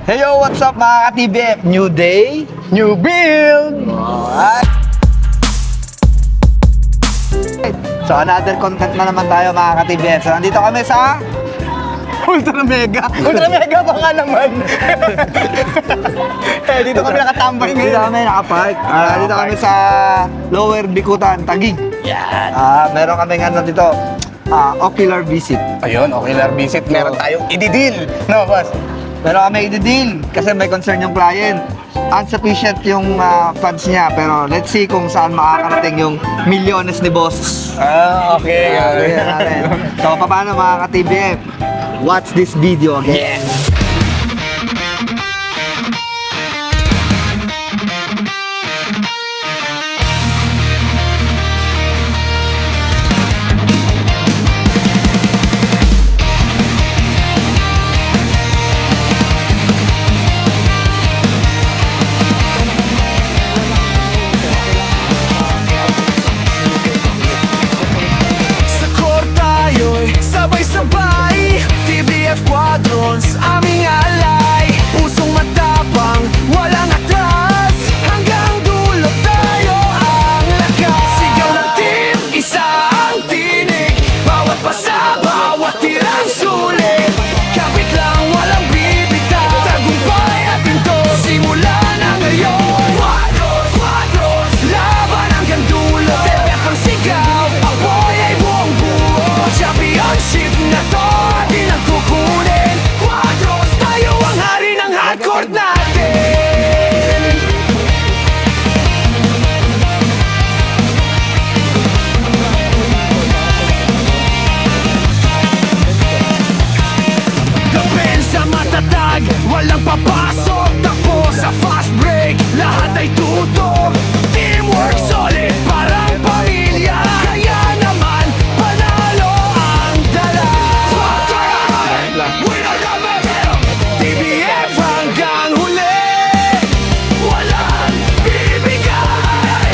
Hey yo, what's up mga ka-TBF? New day, new build! Alright. So another content na naman tayo mga ka-TBF. So nandito kami sa Ultra Mega. Ultra Mega pa nga naman. Dito kami nakatambay ngayon. Dito kami nakapark. Dito kami sa Lower Bikutan, Taguig. Yan. Meron kami ano dito, ocular visit. Ayun, ocular visit. Meron tayong i-deal. No, boss? Meron kami i-deal kasi may concern yung client. Insufficient yung funds niya, pero let's see kung saan makakarating yung milyones ni boss. Okay. So paano mga ka-TBF? Watch this video again. Yes. Sabay-sabay, TBF Quadrons, aming alay. Pusong matapang, walang atras. Hanggang dulo tayo ang lakas. Sigaw ng team, isa ang tinig. Bawat pasa, bawat tirang sulit. Kapit lang, walang bibitaw. Tagumpay at pinto, simula na ngayon. Quadrons, Quadrons, laban hanggang dulo. TBF ang sigaw, apoy ay buong buo. Championship na to, di lang kukunin. Quadros, tayo ang hari ng hardcore natin. Depensa matatag, walang papasok. Takbo sa fast break, lahat ay tutok. Teamwork solid, parang pamilya. Kaya naman, panalo ang dala. TBF hanggang huli. Walang bibigay,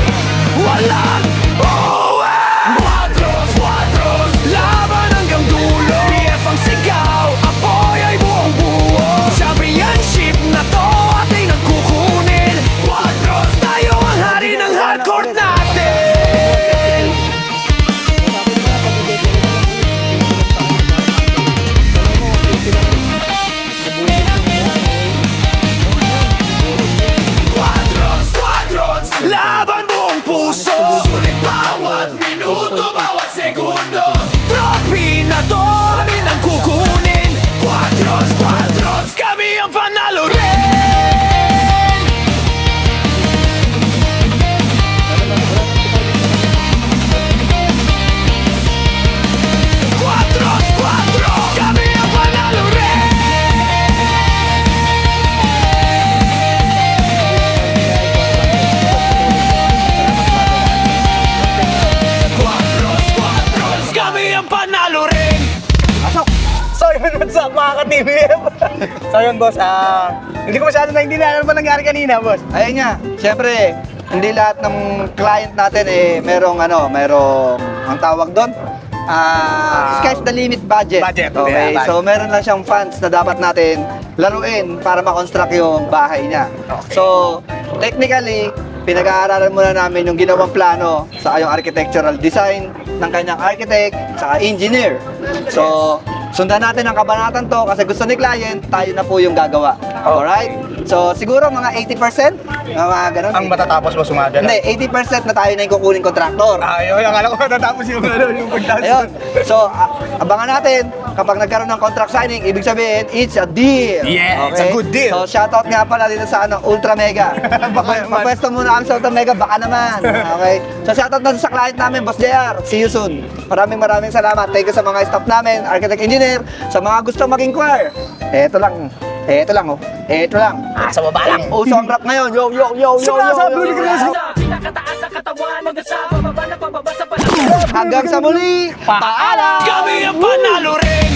walang uwi. Quadros, Quadros, laban hanggang dulo. TBF ang sigaw, apoy ay buong buo. Championship na to, ating ang kukunin. Quadros, tayo ang hari ng hardcore natin. Quadrons, Quadrons, laban buong puso. Sulit bawat minuto, bawat segundo. Trophy na to, amin ang kukunin. Quadrons, Quadrons, kami ang panalo rin. Quadrons, Quadrons, kami ang panalo rin. Quadrons, Quadrons, kami ang panalo rin. So yun, what's up mga ka-TBF? So yun boss, hindi ko masyado naintindihan ano ba nangyari kanina boss? Ayun nga, syempre, hindi lahat ng client natin merong ang tawag doon, sky's the limit budget. Budget, Okay, yeah, so meron lang siyang funds na dapat natin laruin para ma-construct yung bahay niya. So, technically, pinag-aaralan muna namin yung ginawang plano sa yung architectural design ng kanyang architect sa engineer. So, sundan natin ang kabanatan to kasi gusto ni client, tayo na po yung gagawa. Alright? So, siguro mga 80%, mga ganun. Ang matatapos mo sumada na? Hindi, 80% na tayo na yung kukunin kontraktor. Ayun, ang alam ko matatapos yung pagdalas. Ayun. So, abangan natin kapag nagkaroon ng contract signing, ibig sabihin, it's a deal. Yeah, it's a good deal. So, shoutout nga pala dito sa Ultra Mega. Baka naman. Magpwesto muna kami sa Ultra Mega, baka naman. Okay? So, shoutout na sa client namin, Boss JR. See you soon. Maraming salamat. Thank you sa mga staff namin, architect, engineer, sa mga gusto mag-inquire. Eto lang. Eto lang. Sa baba lang. Uso ang rap ngayon. Yo. Pinakataas sa katawan, hanggang sa bababa na pababa sa panahon. Hanggang sa muli. Paalam! Kami ang panalo rin.